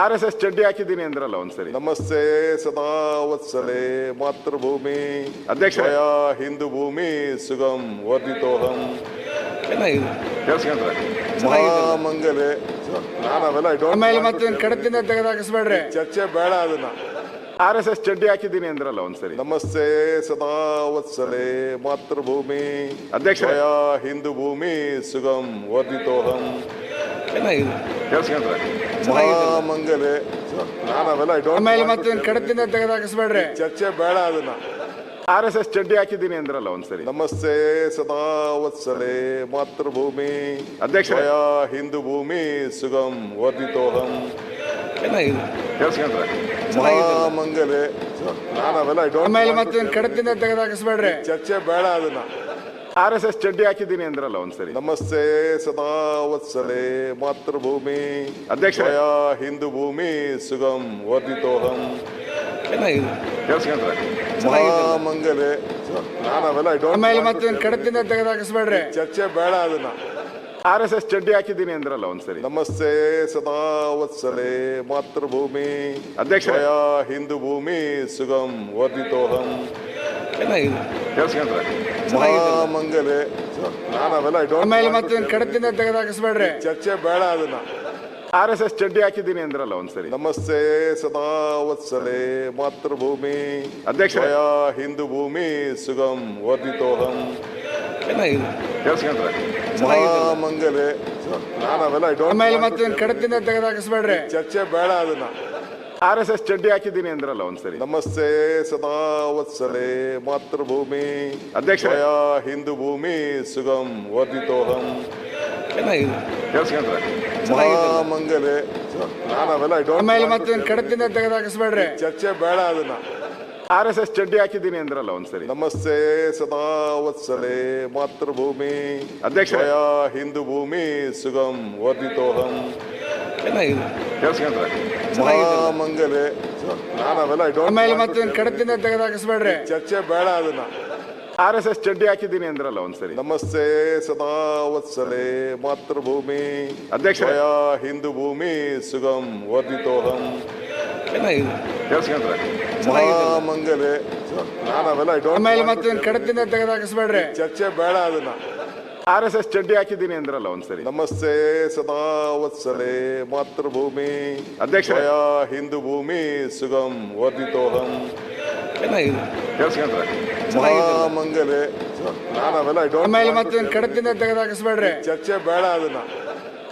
RSS ಚಡ್ಡಿ ಹಾಕಿದ್ದೀನಿ ಅಂದ್ರಲ್ಲ ಒಂದ್ಸರಿ. ನಮಸ್ತೆ ಸದಾ ವತ್ಸಲೆ ಮಾತೃಭೂಮಿ ಅಧ್ಯಕ್ಷರೇ. ಹಿಂದೂ ಭೂಮಿ ಸುಗಂ ವರ್ಧಿತೋಹಂ ಕೇಳಿಸ್ಕೊಂಡ್ರೆ ಮಹಾಮಂಗಲೆ. ನಾನು ಅವೆಲ್ಲ ಮತ್ತೆ ಕಡತಿಂದ ತೆಗೆದಾಕಿಸ್ಬೇಡ್ರಿ. ಚರ್ಚೆ ಬೇಡ. ಅದನ್ನ RSS ಚಡ್ಡಿ ಹಾಕಿದ್ದೀನಿ ಅಂದ್ರಲ್ಲ ಒಂದ್ಸರಿ. ನಮಸ್ತೆ ಸದಾ ವತ್ಸಲೆ ಮಾತೃಭೂಮಿ ಅಧ್ಯಕ್ಷರೇ. ಹಿಂದೂ ಭೂಮಿ ಸುಗಂ ವರ್ಧಿತೋಹಂ ಕೇಳಿಸ್ಕೊಂಡ್ರೆ ಮಹಾಮಂಗಲೆ. ನಾನು ಅವೆಲ್ಲ ಮತ್ತೆ ಕಡತಿಂದ ತೆಗೆದಾಕಿಸ್ಬೇಡ್ರಿ. ಚರ್ಚೆ ಬೇಡ. ಅದನ್ನ RSS ಚಡ್ಡಿ ಹಾಕಿದ್ದೀನಿ ಅಂದ್ರಲ್ಲ ಒಂದ್ಸರಿ. ನಮಸ್ತೆ ಸದಾ ವತ್ಸಲೆ ಮಾತೃಭೂಮಿ ಅಧ್ಯಕ್ಷರೇ. ಹಿಂದೂ ಭೂಮಿ ಸುಗಂ ವರ್ಧಿತೋಹಂ ಕೇಳಿಸ್ಕೊಂಡ್ರೆ ಮಹಾಮಂಗಲೆ. ನಾನು ಅವೆಲ್ಲ ಮತ್ತೆ ಕಡತಿಂದ ತೆಗೆದಾಕಿಸ್ಬೇಡ್ರಿ. ಚರ್ಚೆ ಬೇಡ. ಅದನ್ನ RSS ಚಡ್ಡಿ ಹಾಕಿದ್ದೀನಿ ಅಂದ್ರಲ್ಲ ಒಂದ್ಸರಿ. ನಮಸ್ತೆ ಸದಾ ವತ್ಸಲೆ ಮಾತೃಭೂಮಿ ಅಧ್ಯಕ್ಷರೇ. ಹಿಂದೂ ಭೂಮಿ ಸುಗಂ ವರ್ಧಿತೋಹಂ ಕೇಳಿಸ್ಕೊಂಡ್ರೆ ಮಹಾಮಂಗಲೆ. ನಾನು ಅವೆಲ್ಲ ಮತ್ತೆ ಕಡತಿಂದ ತೆಗೆದಾಕಿಸ್ಬೇಡ್ರಿ. ಚರ್ಚೆ ಬೇಡ. ಅದನ್ನ RSS ಚಡ್ಡಿ ಹಾಕಿದ್ದೀನಿ ಅಂದ್ರಲ್ಲ ಒಂದ್ಸರಿ. ನಮಸ್ತೆ ಸದಾ ವತ್ಸಲೆ ಮಾತೃಭೂಮಿ ಅಧ್ಯಕ್ಷರೇ. ಹಿಂದೂ ಭೂಮಿ ಸುಗಂ ವರ್ಧಿತೋಹಂ ಕೇಳಿಸ್ಕೊಂಡ್ರೆ ಮಹಾಮಂಗಲೆ. ನಾನು ಅವೆಲ್ಲ ಮತ್ತೆ ಕಡತಿಂದ ತೆಗೆದಾಕಿಸ್ಬೇಡ್ರಿ. ಚರ್ಚೆ ಬೇಡ. ಅದನ್ನ RSS ಚಡ್ಡಿ ಹಾಕಿದ್ದೀನಿ ಅಂದ್ರಲ್ಲ ಒಂದ್ಸರಿ. ನಮಸ್ತೆ ಸದಾ ವತ್ಸಲೆ ಮಾತೃಭೂಮಿ ಅಧ್ಯಕ್ಷರೇ. ಹಿಂದೂ ಭೂಮಿ ಸುಗಂ ವರ್ಧಿತೋಹಂ ಕೇಳಿಸ್ಕೊಂಡ್ರೆ ಮಹಾಮಂಗಲೆ. ನಾನು ಅವೆಲ್ಲ ಮತ್ತೆ ಕಡತಿಂದ ತೆಗೆದಾಕಿಸ್ಬೇಡ್ರಿ. ಚರ್ಚೆ ಬೇಡ. ಅದನ್ನ RSS ಚಡ್ಡಿ ಹಾಕಿದ್ದೀನಿ ಅಂದ್ರಲ್ಲ ಒಂದ್ಸರಿ. ನಮಸ್ತೆ ಸದಾ ವತ್ಸಲೆ ಮಾತೃಭೂಮಿ ಅಧ್ಯಕ್ಷರೇ. ಹಿಂದೂ ಭೂಮಿ ಸುಗಂ ವರ್ಧಿತೋಹಂ ಕೇಳಿಸ್ಕೊಂಡ್ರೆ ಮಹಾಮಂಗಲೆ. ನಾನು ಅವೆಲ್ಲ ಮತ್ತೆ ಕಡತಿಂದ ತೆಗೆದಾಕಿಸ್ಬೇಡ್ರಿ. ಚರ್ಚೆ ಬೇಡ. ಅದನ್ನ RSS ಚಡ್ಡಿ ಹಾಕಿದ್ದೀನಿ ಅಂದ್ರಲ್ಲ ಒಂದ್ಸರಿ. ನಮಸ್ತೆ ಸದಾ ವತ್ಸಲೆ ಮಾತೃಭೂಮಿ ಅಧ್ಯಕ್ಷರೇ. ಹಿಂದೂ ಭೂಮಿ ಸುಗಂ ವರ್ಧಿತೋಹಂ ಕೇಳಿಸ್ಕೊಂಡ್ರೆ ಮಹಾಮಂಗಲೆ. ನಾನು ಅವೆಲ್ಲ ಮತ್ತೆ ಕಡತಿಂದ ತೆಗೆದಾಕಿಸ್ಬೇಡ್ರಿ. ಚರ್ಚೆ ಬೇಡ. ಅದನ್ನ RSS ಚಡ್ಡಿ ಹಾಕಿದ್ದೀನಿ ಅಂದ್ರಲ್ಲ ಒಂದ್ಸರಿ. ನಮಸ್ತೆ ಸದಾ ವತ್ಸಲೆ ಮಾತೃಭೂಮಿ ಅಧ್ಯಕ್ಷರೇ. ಹಿಂದೂ ಭೂಮಿ ಸುಗಂ ವರ್ಧಿತೋಹಂ ಕೇಳಿಸ್ಕೊಂಡ್ರೆ ಮಹಾಮಂಗಲೆ. ನಾನು ಅವೆಲ್ಲ ಮತ್ತೆ ಕಡತಿಂದ ತೆಗೆದಾಕಿಸ್ಬೇಡ್ರಿ. ಚರ್ಚೆ ಬೇಡ. ಅದನ್ನ RSS ಚಡ್ಡಿ ಹಾಕಿದ್ದೀನಿ ಅಂದ್ರಲ್ಲ ಒಂದ್ಸರಿ. ನಮಸ್ತೆ ಸದಾ ವತ್ಸಲೆ ಮಾತೃಭೂಮಿ ಅಧ್ಯಕ್ಷರೇ. ಹಿಂದೂ ಭೂಮಿ ಸುಗಂ ವರ್ಧಿತೋಹಂ ಕೇಳಿಸ್ಕೊಂಡ್ರೆ ಮಹಾಮಂಗಲೆ. ನಾನು ಅವೆಲ್ಲ ಮತ್ತೆ ಕಡತಿಂದ ತೆಗೆದಾಕಿಸ್ಬೇಡ್ರಿ. ಚರ್ಚೆ ಬೇಡ. ಅದನ್ನ